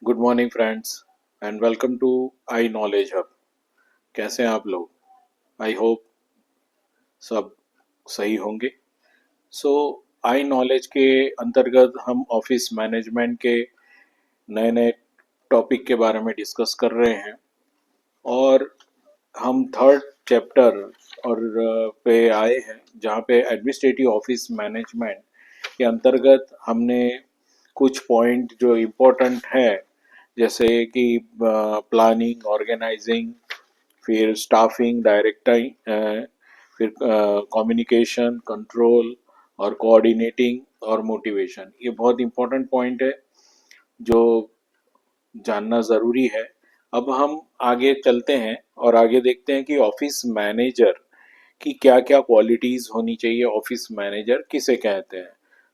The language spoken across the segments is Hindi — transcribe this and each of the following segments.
Good morning friends and welcome to I knowledge hub. कैसे हैं आप लोग? आई होप सब सही होंगे। सो आई नॉलेज के अंतर्गत हम ऑफिस मैनेजमेंट के नए नए टॉपिक के बारे में डिस्कस कर रहे हैं और हम थर्ड चैप्टर और पे आए हैं जहाँ पे एडमिनिस्ट्रेटिव ऑफिस मैनेजमेंट के अंतर्गत हमने कुछ पॉइंट जो इम्पोर्टेंट है, जैसे कि प्लानिंग, ऑर्गेनाइजिंग, फिर स्टाफिंग, डायरेक्टिंग, फिर कम्युनिकेशन, कंट्रोल और कोऑर्डिनेटिंग और मोटिवेशन। ये बहुत इम्पोर्टेंट पॉइंट है जो जानना ज़रूरी है। अब हम आगे चलते हैं और आगे देखते हैं कि ऑफिस मैनेजर की क्या क्या क्वालिटीज़ होनी चाहिए, ऑफिस मैनेजर किसे कहते हैं।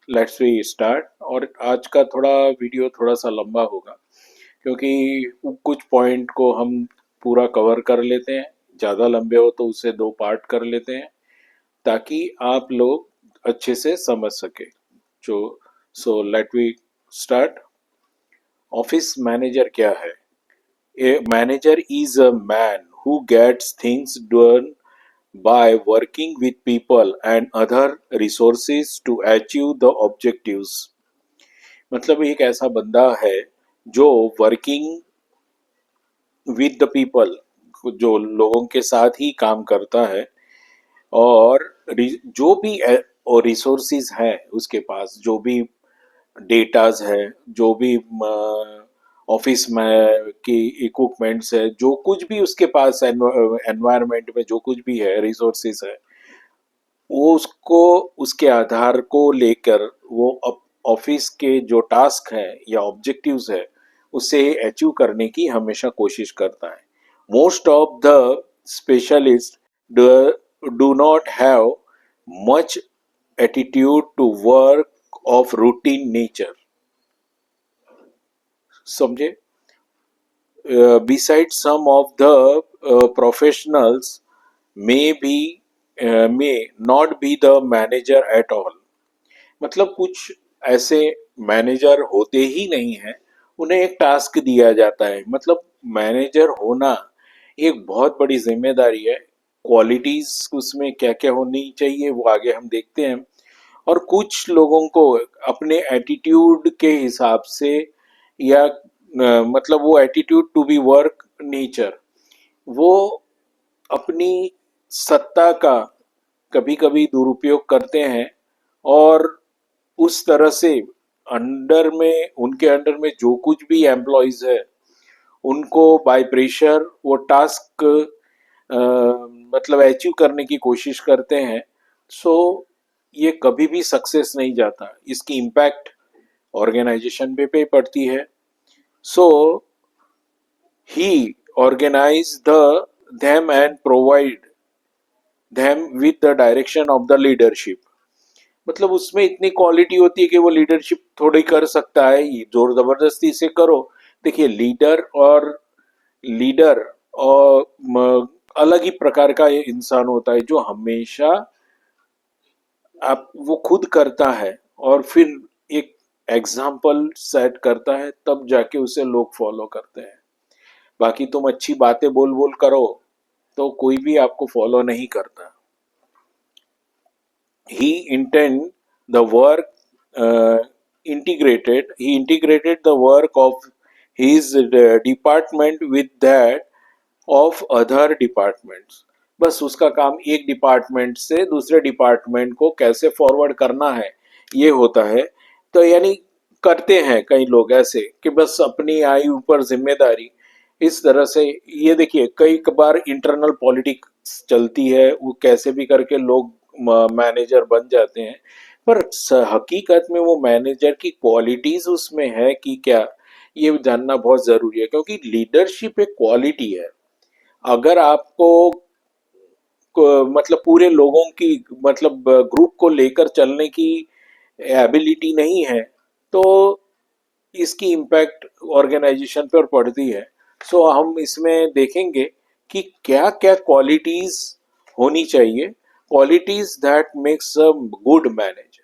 Let's we start. और आज का वीडियो थोड़ा सा लंबा होगा क्योंकि कुछ पॉइंट को हम पूरा कवर कर लेते हैं। ज़्यादा लंबे हो तो उसे दो पार्ट कर लेते हैं ताकि आप लोग अच्छे से समझ सके। जो so let we start. Office manager क्या है? A manager is a man who gets things done by working with people and other resources to achieve the objectives। मतलब एक ऐसा बंदा है जो वर्किंग विद द पीपल, जो लोगों के साथ ही काम करता है, और जो भी और रिसोर्सेज हैं उसके पास, जो भी डेटाज है, जो भी ऑफिस में की इक्विपमेंट्स है, जो कुछ भी उसके पास एनवायरनमेंट में जो कुछ भी है रिसोर्सेज है, वो उसको उसके आधार को लेकर वो ऑफिस के जो टास्क है या ऑब्जेक्टिव्स है उसे अचीव करने की हमेशा कोशिश करता है। Most of the specialist do not have much attitude to work of routine nature. समझे? Besides, some of the professionals may not be the manager at all। मतलब कुछ ऐसे मैनेजर होते ही नहीं हैं, उन्हें एक टास्क दिया जाता है। मतलब मैनेजर होना एक बहुत बड़ी जिम्मेदारी है। क्वालिटीज उसमें क्या क्या होनी चाहिए वो आगे हम देखते हैं। और कुछ लोगों को अपने एटीट्यूड के हिसाब से या मतलब वो attitude to be work nature, वो अपनी सत्ता का कभी कभी दुरुपयोग करते हैं और उस तरह से उनके अंडर में जो कुछ भी एम्प्लॉयज है उनको बाय प्रेशर वो टास्क मतलब अचीव करने की कोशिश करते हैं। सो ये कभी भी सक्सेस नहीं जाता, इसकी इम्पैक्ट ऑर्गेनाइजेशन पे पड़ती है। सो ही organise them and provide them with the direction of the leadership। मतलब उसमें इतनी क्वालिटी होती है कि वो लीडरशिप थोड़ी कर सकता है, जोर जबरदस्ती से करो। देखिए, लीडर और अलग ही प्रकार का ये इंसान होता है जो हमेशा आप वो खुद करता है और फिर एक एग्जाम्पल सेट करता है, तब जाके उसे लोग फॉलो करते हैं। बाकी तुम अच्छी बातें बोल बोल करो तो कोई भी आपको फॉलो नहीं करता। he intend the work uh, he integrated the work of his department with that of other departments। बस उसका काम एक डिपार्टमेंट से दूसरे डिपार्टमेंट को कैसे फॉरवर्ड करना है ये होता है। तो यानी करते हैं कई लोग ऐसे कि बस अपनी आई ऊपर जिम्मेदारी, इस तरह से। ये देखिए, कई बार इंटरनल पॉलिटिक्स चलती है, वो कैसे भी करके लोग मैनेजर बन जाते हैं। पर हकीकत में वो मैनेजर की क्वालिटीज उसमें है कि क्या, ये जानना बहुत जरूरी है, क्योंकि लीडरशिप एक क्वालिटी है। अगर आपको मतलब पूरे लोगों की, मतलब ग्रुप को लेकर चलने की एबिलिटी नहीं है तो इसकी इम्पैक्ट ऑर्गेनाइजेशन पर पड़ती है। सो हम इसमें देखेंगे कि क्या क्या क्वालिटीज होनी चाहिए, qualities that makes a good manager.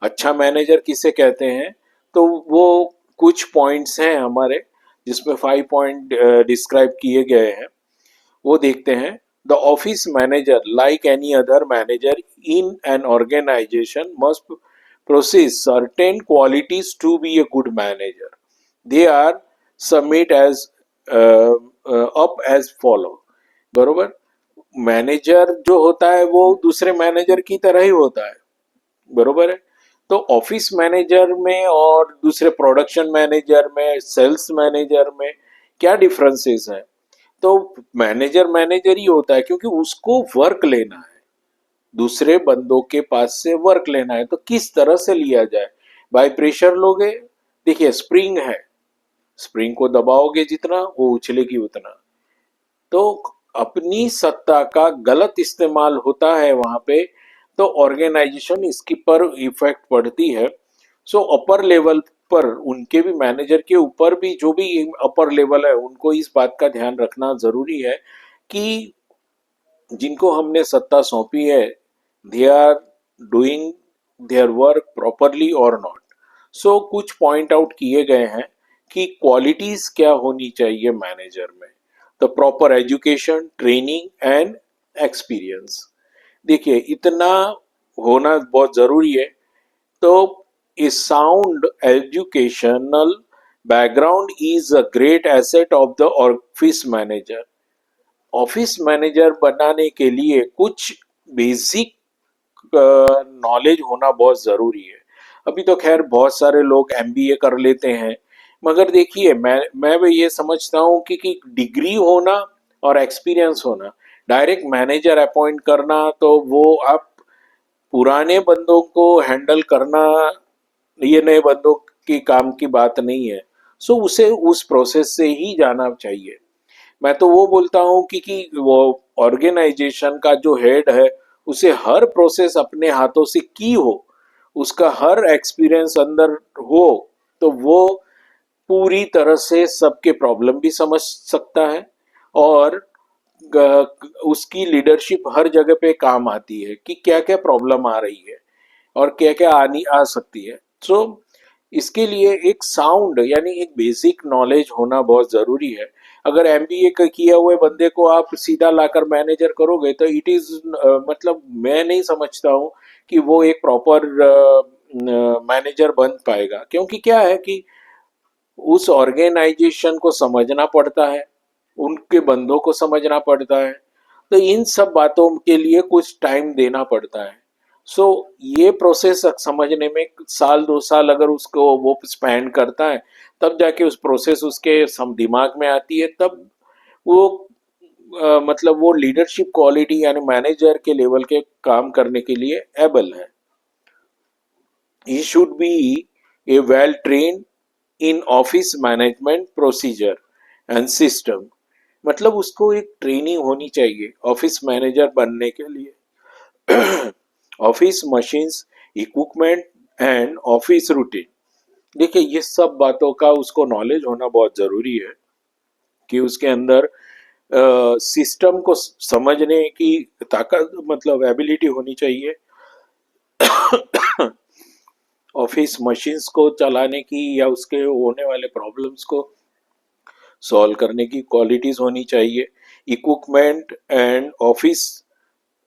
अच्छा मैनेजर किसे कहते हैं? तो वो कुछ पॉइंट्स हैं हमारे जिसमें 5 पॉइंट डिस्क्राइब किए गए हैं, वो देखते हैं। The office manager like any other manager in an organization must possess certain qualities to be a good manager. They are submit as up as follow. बरोबर। मैनेजर जो होता है वो दूसरे मैनेजर की तरह ही होता है, बरोबर है। तो ऑफिस मैनेजर में और दूसरे प्रोडक्शन मैनेजर में, सेल्स मैनेजर में क्या डिफरेंसेस हैं? तो मैनेजर मैनेजर ही होता है क्योंकि उसको वर्क लेना है, दूसरे बंदों के पास से वर्क लेना है। तो किस तरह से लिया जाए? बाय प्रेशर लोगे? देखिए स्प्रिंग है, स्प्रिंग को दबाओगे जितना वो उछलेगी उतना। तो अपनी सत्ता का गलत इस्तेमाल होता है वहां पे, तो ऑर्गेनाइजेशन इसकी पर इफेक्ट पड़ती है। सो अपर लेवल पर उनके भी, मैनेजर के ऊपर भी जो भी अपर लेवल है, उनको इस बात का ध्यान रखना जरूरी है कि जिनको हमने सत्ता सौंपी है, they are doing their work properly और नॉट। सो कुछ पॉइंट आउट किए गए हैं कि क्वालिटीज क्या होनी चाहिए मैनेजर में। The proper education, training and experience. देखिए इतना होना बहुत जरूरी है। तो a sound educational background is a great asset of the office manager. Office manager बनाने के लिए कुछ बेसिक नॉलेज होना बहुत जरूरी है। अभी तो खैर बहुत सारे लोग एमबीए कर लेते हैं, मगर देखिए मैं भी ये समझता हूँ कि डिग्री होना और एक्सपीरियंस होना, डायरेक्ट मैनेजर अपॉइंट करना, तो वो आप पुराने बंदों को हैंडल करना, ये नए बंदों की काम की बात नहीं है। सो उसे उस प्रोसेस से ही जाना चाहिए। मैं तो वो बोलता हूँ कि वो ऑर्गेनाइजेशन का जो हेड है उसे हर प्रोसेस अपने हाथों से की हो, उसका हर एक्सपीरियंस अंदर हो, तो वो पूरी तरह से सबके प्रॉब्लम भी समझ सकता है और उसकी लीडरशिप हर जगह पे काम आती है कि क्या क्या प्रॉब्लम आ रही है और क्या क्या आनी आ सकती है। सो इसके लिए एक साउंड यानी एक बेसिक नॉलेज होना बहुत जरूरी है। अगर एमबीए का किया हुए बंदे को आप सीधा लाकर मैनेजर करोगे तो इट इज मतलब मैं नहीं समझता हूँ कि वो एक प्रॉपर मैनेजर बन पाएगा। क्योंकि क्या है कि उस ऑर्गेनाइजेशन को समझना पड़ता है, उनके बंदों को समझना पड़ता है, तो इन सब बातों के लिए कुछ टाइम देना पड़ता है। सो ये प्रोसेस समझने में साल 2 साल अगर उसको वो स्पेंड करता है, तब जाके उस प्रोसेस उसके दिमाग में आती है, तब वो मतलब वो लीडरशिप क्वालिटी यानी मैनेजर के लेवल के काम करने के लिए एबल है। He should be A well train in office management procedure and system. मतलब उसको एक ट्रेनिंग होनी चाहिए ऑफिस मैनेजर बनने के लिए। Office machines, equipment and office routine. देखिए ये सब बातों का उसको नॉलेज होना बहुत जरूरी है कि उसके अंदर सिस्टम को समझने की ताकत, मतलब एबिलिटी होनी चाहिए। ऑफिस मशीन्स को चलाने की या उसके होने वाले प्रॉब्लम्स को सॉल्व करने की क्वालिटीज होनी चाहिए। इक्विपमेंट एंड ऑफिस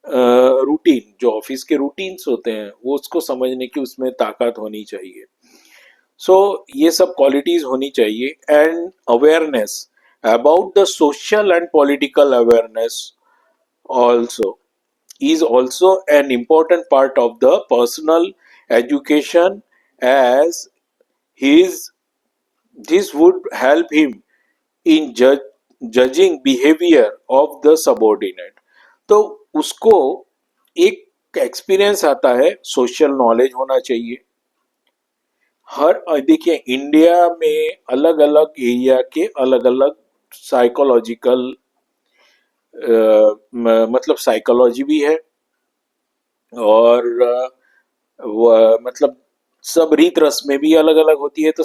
रूटीन, जो ऑफिस के रूटीन्स होते हैं वो उसको समझने की उसमें ताकत होनी चाहिए। सो ये सब क्वालिटीज होनी चाहिए। And awareness about the social and political awareness also is also an important part of the personal education, as his this would help him in judging behavior of the subordinate। तो उसको एक एक्सपीरियंस आता है, सोशल नॉलेज होना चाहिए। हर देखिए इंडिया में अलग अलग एरिया के अलग अलग साइकोलॉजिकल मतलब साइकोलॉजी भी है, और मतलब सब रीत रस्में भी अलग अलग होती है। तो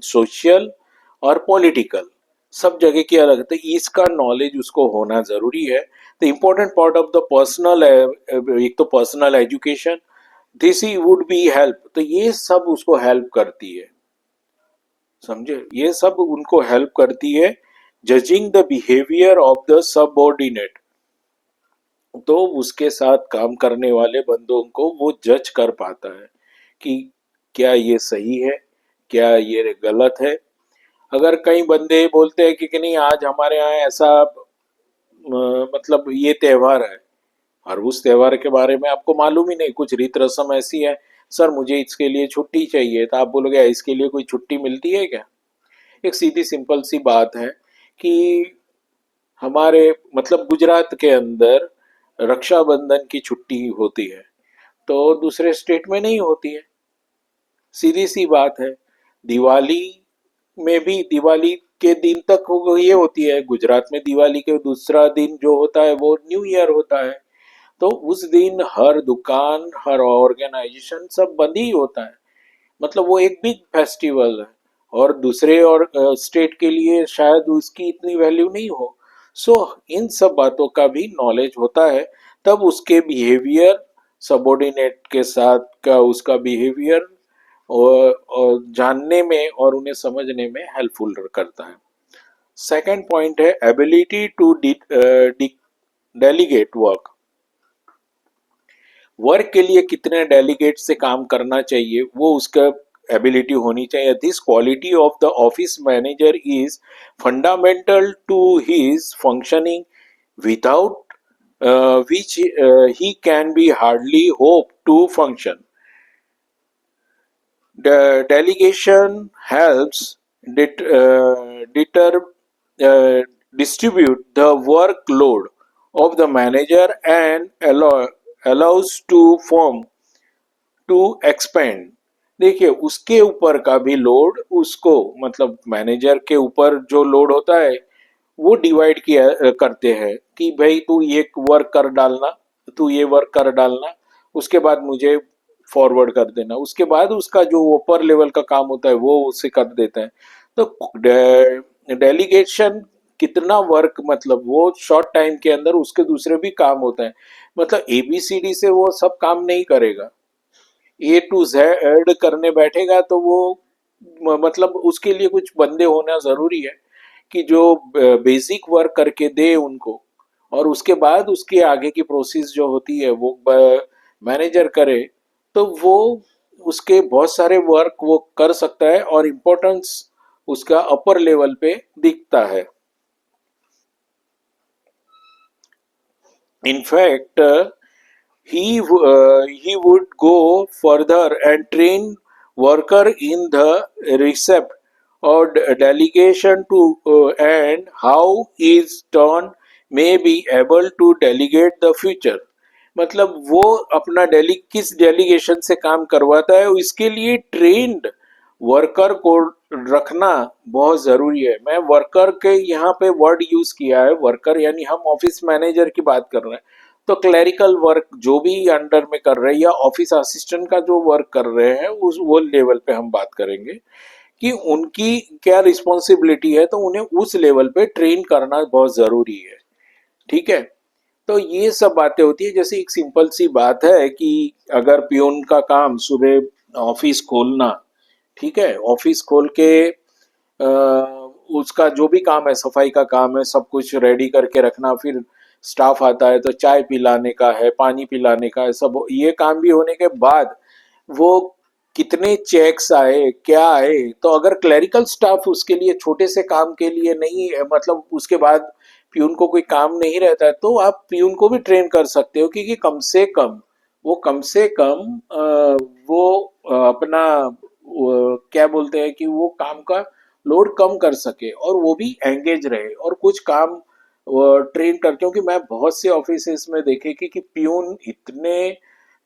सोशल और पॉलिटिकल सब जगह की अलग, तो इसका नॉलेज उसको होना जरूरी है। The important part of the personal, एक तो personal education, this he would be help, तो ये सब उसको हेल्प करती है। समझे, ये सब उनको हेल्प करती है judging the behaviour of the subordinate. तो उसके साथ काम करने वाले बंदों को वो जज कर पाता है कि क्या ये सही है, क्या ये गलत है। अगर कई बंदे बोलते हैं कि नहीं आज हमारे यहाँ ऐसा मतलब ये त्योहार है, और उस त्योहार के बारे में आपको मालूम ही नहीं, कुछ रीत रस्म ऐसी है, सर मुझे इसके लिए छुट्टी चाहिए, तो आप बोलोगे इसके लिए कोई छुट्टी मिलती है क्या? एक सीधी सिंपल सी बात है कि हमारे मतलब गुजरात के अंदर रक्षाबंधन की छुट्टी होती है, तो दूसरे स्टेट में नहीं होती है। सीधी सी बात है। दिवाली में भी दिवाली के दिन तक ये होती है, गुजरात में दिवाली के दूसरा दिन जो होता है वो न्यू ईयर होता है। तो उस दिन हर दुकान, हर ऑर्गेनाइजेशन सब बंद ही होता है। मतलब वो एक बिग फेस्टिवल है, और दूसरे और स्टेट के लिए शायद उसकी इतनी वैल्यू नहीं हो। सो इन सब बातों का भी नॉलेज होता है, तब उसके बिहेवियर सबॉर्डिनेट के साथ का उसका बिहेवियर और जानने में और उन्हें समझने में हेल्पफुल करता है। सेकंड पॉइंट है ability to delegate work. Work के लिए कितने डेलीगेट से काम करना चाहिए वो उसका एबिलिटी होनी चाहिए। This quality of the office manager is fundamental to his functioning, without which he can be hardly hope to function. The delegation helps distribute the workload of the manager and allows to firm to expand. देखिए उसके ऊपर का भी लोड उसको, मतलब मैनेजर के ऊपर जो लोड होता है वो डिवाइड किया करते हैं कि भाई तू ये वर्क कर डालना, तू ये वर्क कर डालना, उसके बाद मुझे फॉरवर्ड कर देना, उसके बाद उसका जो ऊपर लेवल का काम होता है वो उसे कर देते हैं। तो डेलीगेशन कितना वर्क, मतलब वो शॉर्ट टाइम के अंदर उसके दूसरे भी काम होते हैं। मतलब एबीसीडी से वो सब काम नहीं करेगा, ए टू जेड करने बैठेगा तो वो मतलब उसके लिए कुछ बंदे होना जरूरी है कि जो बेसिक वर्क करके दे उनको, और उसके बाद उसके आगे की प्रोसेस जो होती है वो मैनेजर करे, तो वो उसके बहुत सारे वर्क वो कर सकता है और इम्पोर्टेंस उसका अपर लेवल पे दिखता है। In fact he would go further and train worker in the recept or delegation to and how his turn may be able to delegate the future। मतलब वो अपना किस डेलीगेशन से काम करवाता है इसके लिए ट्रेंड वर्कर को रखना बहुत जरूरी है। मैं वर्कर के यहाँ पे वर्ड यूज किया है, वर्कर यानी हम ऑफिस मैनेजर की बात कर रहे हैं, तो क्लरिकल वर्क जो भी अंडर में कर रहे हैं या ऑफिस असिस्टेंट का जो वर्क कर रहे हैं उस वो लेवल पे हम बात करेंगे कि उनकी क्या रिस्पॉन्सिबिलिटी है, तो उन्हें उस लेवल पे ट्रेन करना बहुत जरूरी है। ठीक है, तो ये सब बातें होती है। जैसे एक सिंपल सी बात है कि अगर पियून का काम सुबह ऑफिस खोलना, ठीक है, ऑफिस खोल के उसका जो भी काम है, सफाई का काम है, सब कुछ रेडी करके रखना, फिर स्टाफ आता है तो चाय पिलाने का है, पानी पिलाने का है, सब ये काम भी होने के बाद वो कितने चेक्स आए क्या आए, तो अगर क्लरिकल स्टाफ उसके लिए छोटे से काम के लिए नहीं है, मतलब उसके बाद प्यून को कोई काम नहीं रहता है, तो आप प्यून को भी ट्रेन कर सकते हो, क्योंकि कम से कम वो अपना क्या बोलते हैं कि वो काम का लोड कम कर सके और वो भी एंगेज रहे और कुछ काम ट्रेन कर। क्योंकि मैं बहुत से ऑफिस में देखे कि प्यून इतने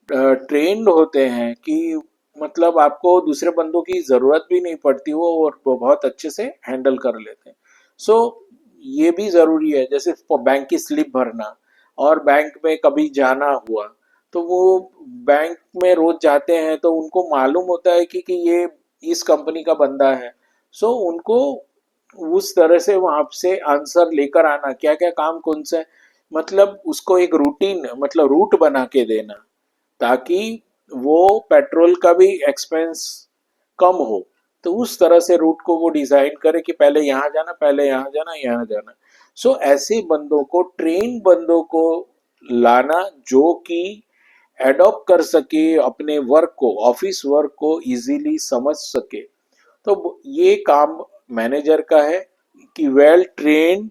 ट्रेंड होते हैं कि मतलब आपको दूसरे बंदों की जरूरत भी नहीं पड़ती, वो बहुत अच्छे से हैंडल कर लेते हैं। सो ये भी जरूरी है, जैसे बैंक की स्लिप भरना और बैंक में कभी जाना हुआ, तो वो बैंक में रोज जाते हैं तो उनको मालूम होता है कि ये इस कंपनी का बंदा है। सो उनको उस तरह से वहां से आंसर लेकर आना, क्या क्या काम कौन सा है, मतलब उसको एक रूटीन मतलब रूट बना के देना, ताकि वो पेट्रोल का भी एक्सपेंस कम हो, तो उस तरह से रूट को वो डिजाइन करे कि पहले यहाँ जाना, पहले यहाँ जाना, यहाँ जाना। सो ऐसे बंदों को, ट्रेन बंदों को लाना जो कि एडॉप्ट कर सके, अपने वर्क को, ऑफिस वर्क को इजीली समझ सके। तो ये काम मैनेजर का है कि वेल ट्रेन्ड,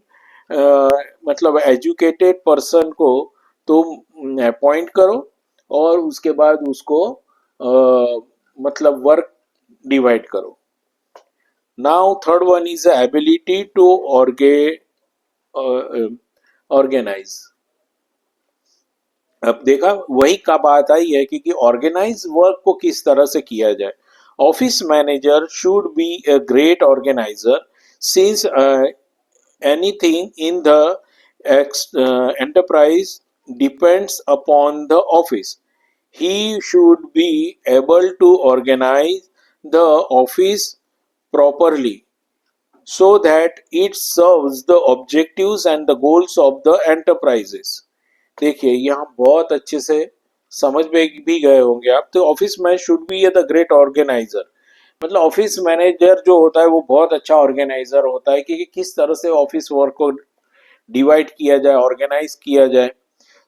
मतलब एजुकेटेड पर्सन को तुम अपॉइंट करो और उसके बाद उसको मतलब वर्क डिवाइड करो। Now third one is ability to organize. अब देखा वही का बात आई है कि ऑर्गेनाइज वर्क को किस तरह से किया जाए। Office manager should be a great organiser since anything in the enterprise depends upon the office. He should be able to organize the office properly so that it serves the objectives and the goals of the enterprises. देखिए यहाँ बहुत अच्छे से समझ में भी गए होंगे आप। तो office man should be the great organiser, मतलब ऑफिस मैनेजर जो होता है वो बहुत अच्छा ऑर्गेनाइजर होता है कि किस तरह से ऑफिस वर्क को डिवाइड किया जाए, ऑर्गेनाइज किया जाए।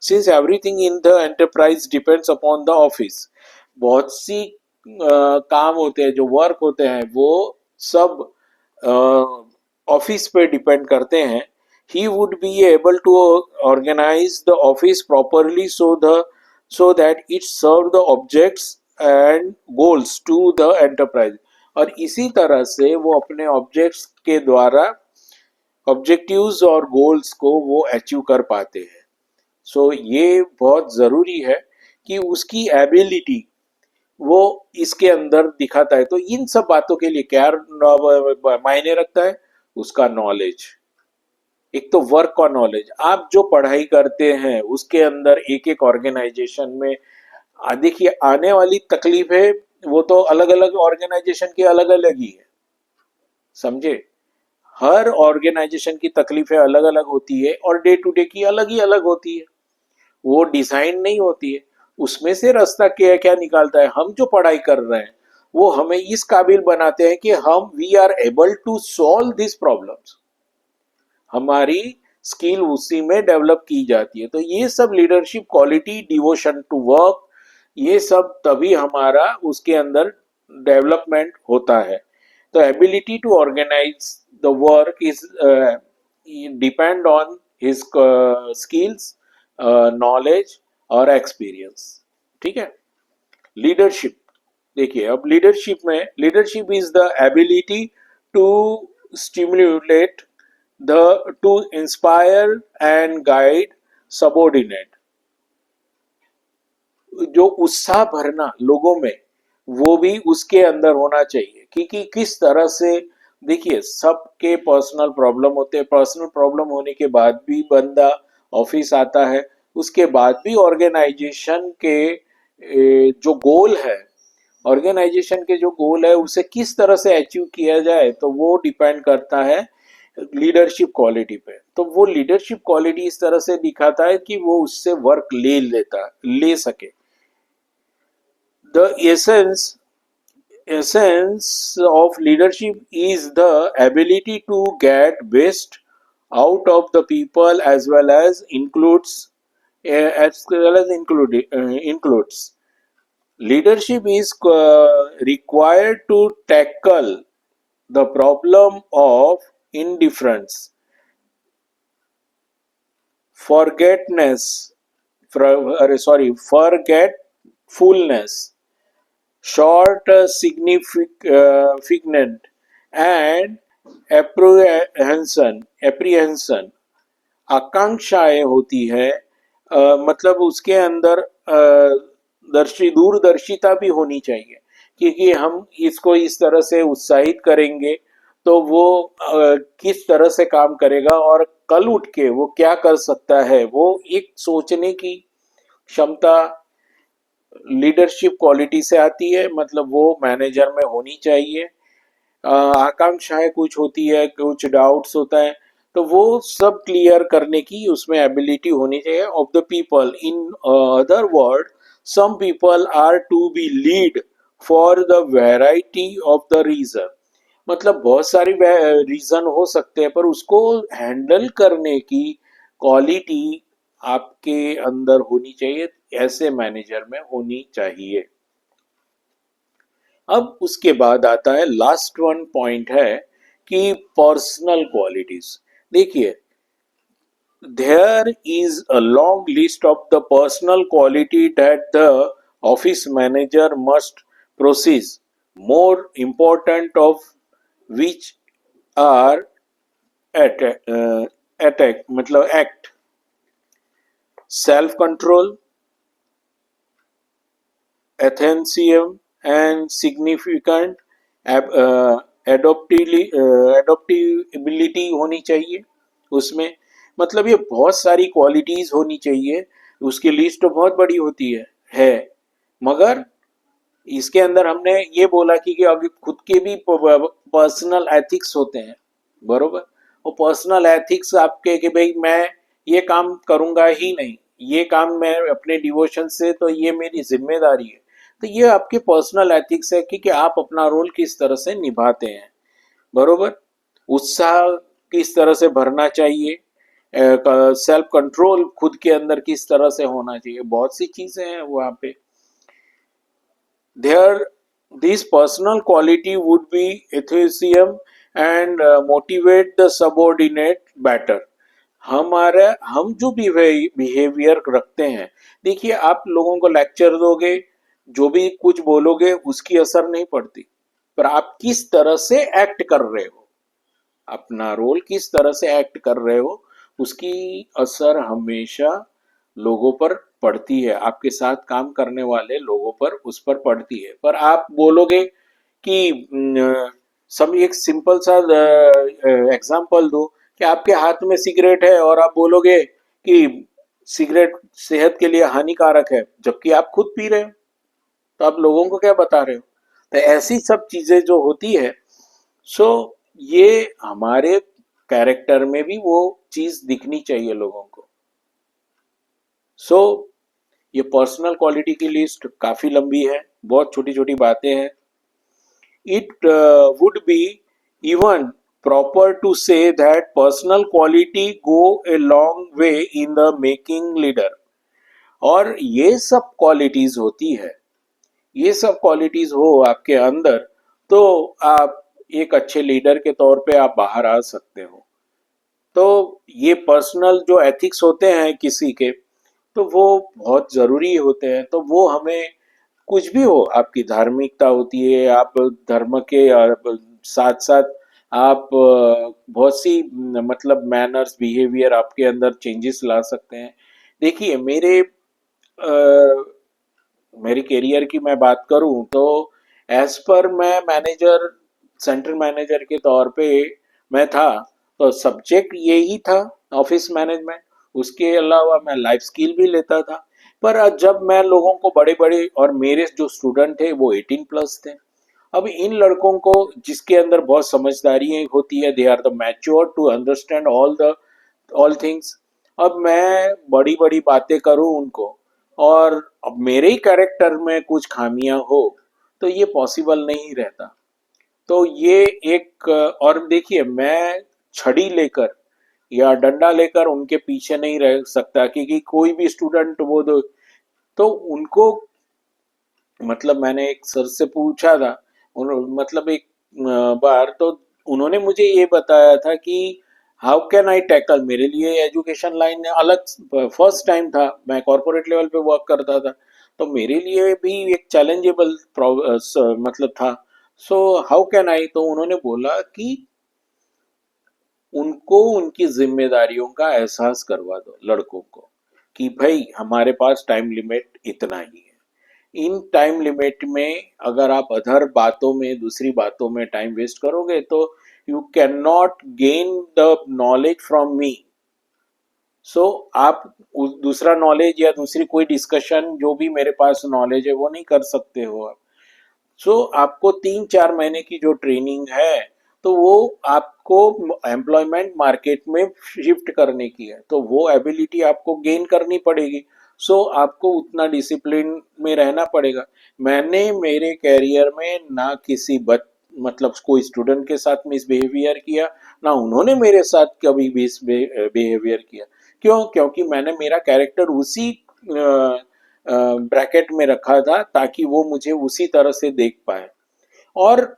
Since everything in the enterprise depends upon the office, बहुत सी काम होते हैं, जो वर्क होते हैं वो सब ऑफिस पे डिपेंड करते हैं। he would be able to organize the office properly so that it serve the objects and goals to the enterprise, और इसी तरह से वो अपने ऑब्जेक्ट्स के द्वारा ऑब्जेक्टिव्स और गोल्स को वो अचीव कर पाते हैं। सो ये बहुत ज़रूरी है कि उसकी एबिलिटी वो इसके अंदर दिखाता है। तो इन सब बातों के लिए क्या मायने रखता है? उसका नॉलेज। एक तो वर्क का नॉलेज, आप जो पढ़ाई करते हैं उसके अंदर एक एक ऑर्गेनाइजेशन में देखिए आने वाली तकलीफें वो तो अलग अलग ऑर्गेनाइजेशन की अलग अलग ही है, समझे। हर ऑर्गेनाइजेशन की तकलीफें अलग अलग होती है और डे टू डे की अलग ही अलग होती है, वो डिजाइन नहीं होती है। उसमें से रास्ता क्या क्या निकालता है, हम जो पढ़ाई कर रहे हैं वो हमें इस काबिल बनाते हैं कि हम we are able to solve this problems, हमारी स्किल उसी में डेवलप की जाती है। तो ये सब leadership quality, devotion to work, ये सब तभी हमारा उसके अंदर डेवलपमेंट होता है। तो ability to organize the work is depend on his skills, knowledge और एक्सपीरियंस। ठीक है। लीडरशिप देखिए, अब लीडरशिप में, leadership is the ability to stimulate to inspire and guide subordinate, जो उत्साह भरना लोगों में वो भी उसके अंदर होना चाहिए कि किस तरह से। देखिए सबके पर्सनल प्रॉब्लम होते हैं, पर्सनल प्रॉब्लम होने के बाद भी बंदा ऑफिस आता है, उसके बाद भी ऑर्गेनाइजेशन के जो गोल है, ऑर्गेनाइजेशन के जो गोल है उसे किस तरह से अचीव किया जाए, तो वो डिपेंड करता है लीडरशिप क्वालिटी पे। तो वो लीडरशिप क्वालिटी इस तरह से दिखाता है कि वो उससे वर्क ले सके। The essence of leadership is the ability to get best out of the people as well as includes leadership is required to tackle the problem of indifference, forgetfulness, short significant and apprehension। आकांक्षाएं होती है, मतलब उसके अंदर दूरदर्शिता भी होनी चाहिए, क्योंकि हम इसको इस तरह से उत्साहित करेंगे तो वो किस तरह से काम करेगा और कल उठ के वो क्या कर सकता है, वो एक सोचने की क्षमता लीडरशिप क्वालिटी से आती है, मतलब वो मैनेजर में होनी चाहिए। आकांक्षाएं कुछ होती है, कुछ डाउट्स होता है, तो वो सब क्लियर करने की उसमें एबिलिटी होनी चाहिए of the people. In other word, some people are to be lead for the variety of the reason, मतलब बहुत सारी रीजन हो सकते हैं, पर उसको हैंडल करने की क्वालिटी आपके अंदर होनी चाहिए, ऐसे मैनेजर में होनी चाहिए। अब उसके बाद आता है लास्ट वन पॉइंट है कि पर्सनल क्वालिटीज। देखिए, there is a long list of the personal quality that the office manager must possess, more important of which are attack मतलब act, self control, atheism and significant एडोप्टिबिलिटी होनी चाहिए उसमें। मतलब ये बहुत सारी क्वालिटीज होनी चाहिए। उसकी लिस्ट तो बहुत बड़ी होती है मगर इसके अंदर हमने ये बोला कि अभी खुद के भी पर्सनल एथिक्स होते हैं, बरोबर। वो पर्सनल एथिक्स आपके कि भाई मैं ये काम करूंगा ही नहीं, ये काम मैं अपने डिवोशन से, तो ये मेरी जिम्मेदारी है। तो ये आपके पर्सनल एथिक्स है कि आप अपना रोल किस तरह से निभाते हैं, बरोबर। उत्साह किस तरह से भरना चाहिए, सेल्फ कंट्रोल खुद के अंदर किस तरह से होना चाहिए, बहुत सी चीजें हैं वहां पे। There, this personal quality would be enthusiasm and motivate the subordinate better. हमारा हम जो भी बिहेवियर रखते हैं, देखिए आप लोगों को लेक्चर दोगे, जो भी कुछ बोलोगे उसकी असर नहीं पड़ती, पर आप किस तरह से एक्ट कर रहे हो, अपना रोल किस तरह से एक्ट कर रहे हो, उसकी असर हमेशा लोगों पर पड़ती है, आपके साथ काम करने वाले लोगों पर उस पर पड़ती है। पर आप बोलोगे कि सब एक सिंपल सा एग्जांपल दो कि आपके हाथ में सिगरेट है और आप बोलोगे कि सिगरेट सेहत के लिए हानिकारक है, जबकि आप खुद पी रहे हो, तो आप लोगों को क्या बता रहे हो। तो ऐसी सब चीजें जो होती है, सो ये हमारे कैरेक्टर में भी वो चीज दिखनी चाहिए लोगों को। सो ये पर्सनल क्वालिटी की लिस्ट काफी लंबी है, बहुत छोटी छोटी बातें हैं। It would be even proper to say that personal quality go a long way in the making leader. और ये सब क्वालिटीज होती है, ये सब क्वालिटीज हो आपके अंदर, तो आप एक अच्छे लीडर के तौर पे आप बाहर आ सकते हो। तो ये पर्सनल जो एथिक्स होते हैं किसी के, तो वो बहुत ज़रूरी होते हैं। तो वो हमें कुछ भी हो, आपकी धार्मिकता होती है, आप धर्म के साथ साथ आप बहुत सी मतलब मैनर्स बिहेवियर आपके अंदर चेंजेस ला सकते हैं। देखिए मेरी करियर की मैं बात करूं तो एज पर मैं मैनेजर, सेंट्रल मैनेजर के तौर पे मैं था, तो सब्जेक्ट यही था ऑफिस मैनेजमेंट। उसके अलावा मैं लाइफ स्किल भी लेता था। पर जब मैं लोगों को बड़े बड़े, और मेरे जो स्टूडेंट थे वो 18+ थे, अब इन लड़कों को जिसके अंदर बहुत समझदारी होती है, they are the mature to understand all things. अब मैं बड़ी बड़ी बातें करूं उनको, और अब मेरे ही कैरेक्टर में कुछ खामियां हो, तो ये पॉसिबल नहीं रहता। तो ये एक, और देखिए मैं छड़ी लेकर या डंडा लेकर उनके पीछे नहीं रह सकता, क्योंकि कोई भी स्टूडेंट वो तो उनको, मतलब मैंने एक सर से पूछा था, मतलब एक बार तो उन्होंने मुझे ये बताया था कि हाउ कैन आई टैकल, मेरे लिए एजुकेशन लाइन अलग, फर्स्ट टाइम था, मैं कॉर्पोरेट लेवल पे वर्क करता था, तो मेरे लिए भी एक चैलेंजेबल मतलब था। सो हाउ कैन आई, तो उन्होंने बोला कि उनको उनकी जिम्मेदारियों का एहसास करवा दो लड़कों को, कि भाई हमारे पास टाइम लिमिट इतना ही है, इन टाइम लिमिट में अगर आप अदर बातों में, दूसरी बातों में टाइम वेस्ट करोगे, तो you can not gain the knowledge from me. So आप दूसरा नॉलेज या दूसरी कोई डिस्कशन जो भी मेरे पास नॉलेज है वो नहीं कर सकते हो आप। सो आपको 3-4 महीने की जो ट्रेनिंग है, तो वो आपको एम्प्लॉयमेंट मार्केट में शिफ्ट करने की है, तो वो एबिलिटी आपको गेन करनी पड़ेगी। सो आपको उतना डिसिप्लिन में रहना पड़ेगा। मैंने मेरे कैरियर में ना किसी मतलब कोई स्टूडेंट के साथ मिसबिहेवियर किया, ना उन्होंने मेरे साथ कभी बिहेवियर किया। क्यों? क्योंकि मैंने मेरा कैरेक्टर उसी ब्रैकेट में रखा था ताकि वो मुझे उसी तरह से देख पाए। और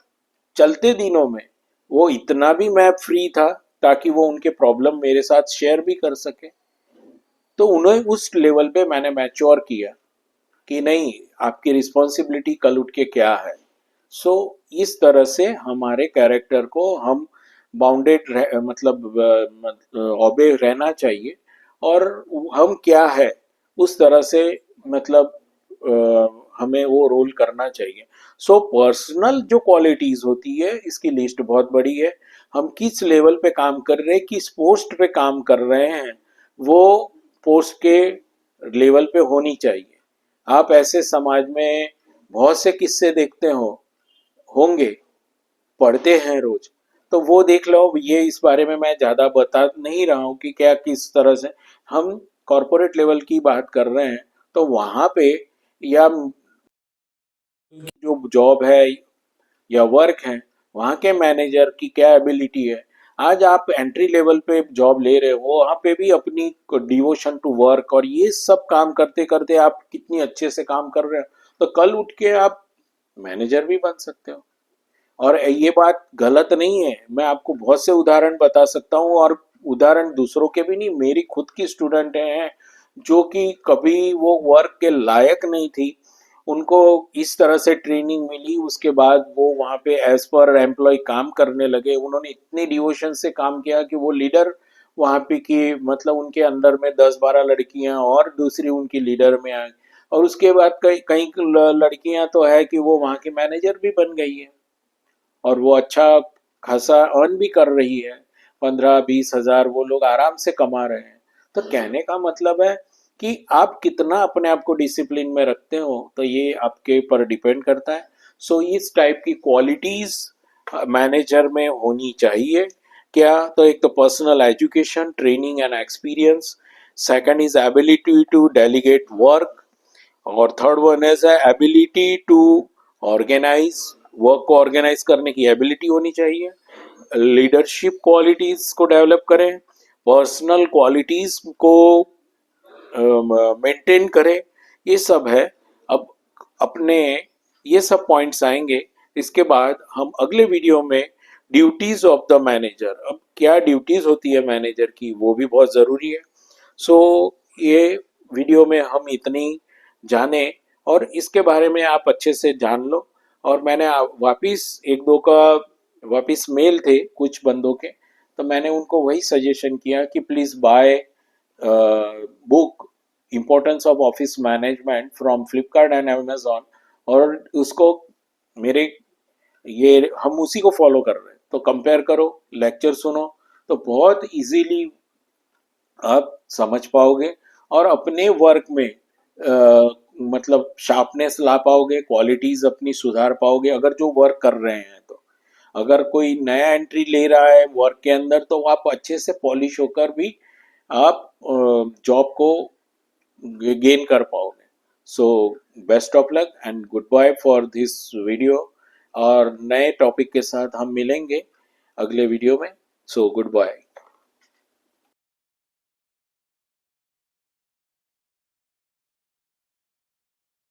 चलते दिनों में वो इतना भी मैं फ्री था ताकि वो उनके प्रॉब्लम मेरे साथ शेयर भी कर सके। तो उन्हें उस लेवल पे मैंने मैच्योर किया कि नहीं, आपकी रिस्पॉन्सिबिलिटी कल उठ के क्या है। सो इस तरह से हमारे कैरेक्टर को हम बाउंडेड मतलब ओबे रहना चाहिए, और हम क्या है उस तरह से मतलब हमें वो रोल करना चाहिए। सो पर्सनल जो क्वालिटीज होती है, इसकी लिस्ट बहुत बड़ी है। हम किस लेवल पे काम कर रहे हैं, किस पोस्ट पे काम कर रहे हैं, वो पोस्ट के लेवल पे होनी चाहिए। आप ऐसे समाज में बहुत से किस्से देखते होंगे, पढ़ते हैं रोज, तो वो देख लो। ये इस बारे में मैं ज्यादा बता नहीं रहा हूँ कि क्या किस तरह से हम कॉरपोरेट लेवल की बात कर रहे हैं, तो वहां पे या जो जॉब है या वर्क है, वहाँ के मैनेजर की क्या एबिलिटी है। आज आप एंट्री लेवल पे जॉब ले रहे हो, वहाँ पे भी अपनी डिवोशन टू वर्क और ये सब काम करते करते आप कितनी अच्छे से काम कर रहे हो, तो कल उठ के आप मैनेजर भी बन सकते हो। और ये बात गलत नहीं है, मैं आपको बहुत से उदाहरण बता सकता हूँ, और उदाहरण दूसरों के भी नहीं, मेरी खुद की स्टूडेंट हैं जो कि कभी वो वर्क के लायक नहीं थी, उनको इस तरह से ट्रेनिंग मिली, उसके बाद वो वहाँ पे एज पर एम्प्लॉय काम करने लगे। उन्होंने इतने डिवोशन से काम किया कि वो लीडर वहाँ पे की, मतलब उनके अंदर में 10-12 लड़कियां और दूसरी उनकी लीडर में आई, और उसके बाद कई कई लड़कियां तो है कि वो वहाँ की मैनेजर भी बन गई है, और वो अच्छा खासा अर्न भी कर रही है। 15-20 हजार वो लोग आराम से कमा रहे हैं। तो कहने का मतलब है कि आप कितना अपने आप को डिसिप्लिन में रखते हो, तो ये आपके पर डिपेंड करता है। सो इस टाइप की क्वालिटीज मैनेजर में होनी चाहिए। क्या? तो एक तो personal education, training and experience. Second is ability to delegate work, और third one is ability to organize. Work को ऑर्गेनाइज करने की एबिलिटी होनी चाहिए। लीडरशिप क्वालिटीज को डेवलप करें, पर्सनल क्वालिटीज को मेंटेन करें, ये सब है। अब अपने ये सब पॉइंट्स आएंगे। इसके बाद हम अगले वीडियो में ड्यूटीज ऑफ द मैनेजर, अब क्या ड्यूटीज होती है मैनेजर की, वो भी बहुत ज़रूरी है। सो ये वीडियो में हम इतनी जाने, और इसके बारे में आप अच्छे से जान लो। और मैंने वापिस एक दो का वापिस मेल थे कुछ बंदों के, तो मैंने उनको वही सजेशन किया कि please buy book importance of office management from Flipkart and Amazon. और उसको मेरे ये हम उसी को फॉलो कर रहे हैं, तो कंपेयर करो, लेक्चर सुनो, तो बहुत इजीली आप समझ पाओगे, और अपने वर्क में मतलब शार्पनेस ला पाओगे, क्वालिटीज अपनी सुधार पाओगे अगर जो वर्क कर रहे हैं तो। अगर कोई नया एंट्री ले रहा है वर्क के अंदर, तो आप अच्छे से पॉलिश होकर भी आप जॉब को गेन कर पाओगे। So best of luck and good bye for this video, और नए टॉपिक के साथ हम मिलेंगे अगले वीडियो में। So good bye.